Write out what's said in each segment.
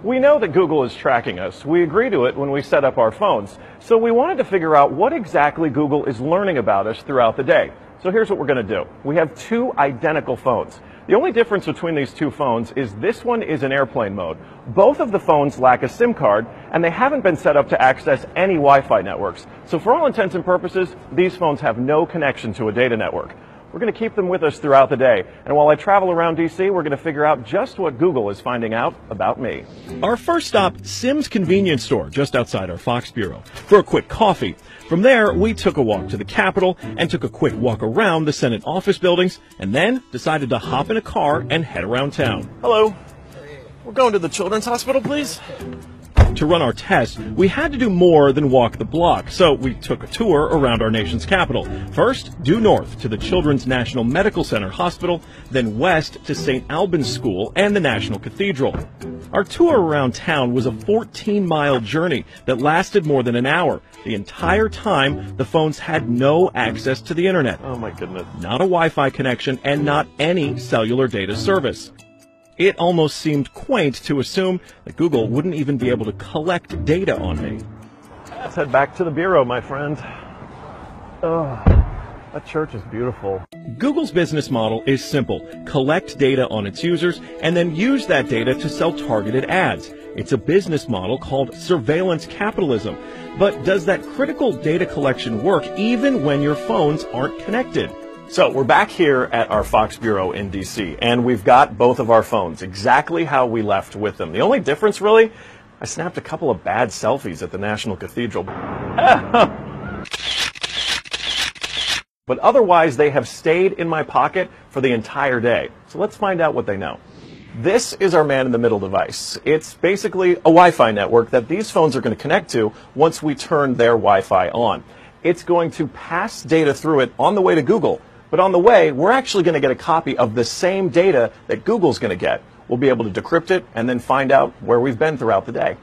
We know that Google is tracking us. We agree to it when we set up our phones. So we wanted to figure out what exactly Google is learning about us throughout the day. So here's what we're going to do. We have two identical phones. The only difference between these two phones is this one is in airplane mode. Both of the phones lack a SIM card, and they haven't been set up to access any Wi-Fi networks. So for all intents and purposes, these phones have no connection to a data network. We're going to keep them with us throughout the day. And while I travel around DC, we're going to figure out just what Google is finding out about me. Our first stop, Sim's convenience store, just outside our Fox bureau, for a quick coffee. From there, we took a walk to the Capitol and took a quick walk around the Senate office buildings, and then decided to hop in a car and head around town. Hello. We're going to the Children's Hospital, please. To run our test, we had to do more than walk the block, so we took a tour around our nation's capital. First, due north to the Children's National Medical Center Hospital, then west to St. Albans School and the National Cathedral. Our tour around town was a 14-mile journey that lasted more than an hour. The entire time, the phones had no access to the internet. Oh my goodness. Not a Wi-Fi connection and not any cellular data service. It almost seemed quaint to assume that Google wouldn't even be able to collect data on me. Let's head back to the bureau, my friend. Oh, that church is beautiful. Google's business model is simple. Collect data on its users and then use that data to sell targeted ads. It's a business model called surveillance capitalism. But does that critical data collection work even when your phones aren't connected? So we're back here at our Fox Bureau in DC, and we've got both of our phones exactly how we left with them. The only difference, really, I snapped a couple of bad selfies at the National Cathedral. But otherwise, they have stayed in my pocket for the entire day. So let's find out what they know. This is our man-in-the-middle device. It's basically a Wi-Fi network that these phones are going to connect to once we turn their Wi-Fi on. It's going to pass data through it on the way to Google. But on the way, we're actually going to get a copy of the same data that Google's going to get. We'll be able to decrypt it and then find out where we've been throughout the day.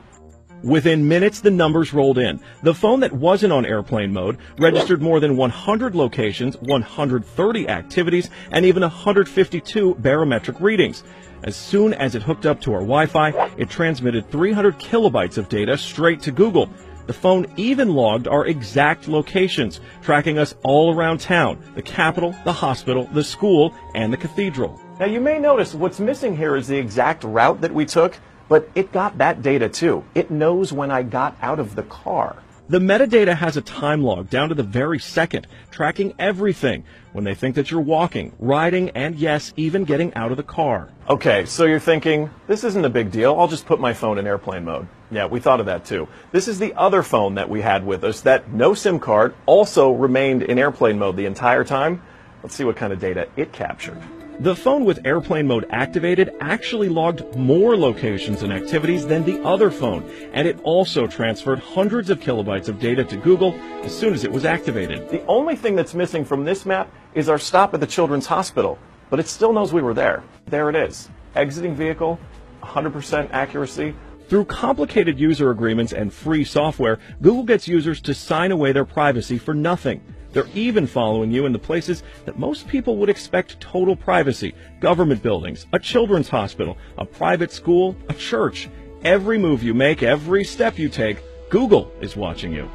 Within minutes, the numbers rolled in. The phone that wasn't on airplane mode registered more than 100 locations, 130 activities, and even 152 barometric readings. As soon as it hooked up to our Wi-Fi, it transmitted 300 kilobytes of data straight to Google. The phone even logged our exact locations, tracking us all around town, the Capitol, the hospital, the school, and the cathedral. Now you may notice what's missing here is the exact route that we took, but it got that data too. It knows when I got out of the car. The metadata has a time log down to the very second, tracking everything when they think that you're walking, riding, and yes, even getting out of the car. Okay, so you're thinking, this isn't a big deal. I'll just put my phone in airplane mode. Yeah, we thought of that too. This is the other phone that we had with us that no SIM card also remained in airplane mode the entire time. Let's see what kind of data it captured. The phone with airplane mode activated actually logged more locations and activities than the other phone, and it also transferred hundreds of kilobytes of data to Google as soon as it was activated. The only thing that's missing from this map is our stop at the Children's Hospital, but it still knows we were there. There it is. Exiting vehicle, 100% accuracy. Through complicated user agreements and free software, Google gets users to sign away their privacy for nothing. They're even following you in the places that most people would expect total privacy: government buildings, a children's hospital, a private school, a church. Every move you make, every step you take, Google is watching you.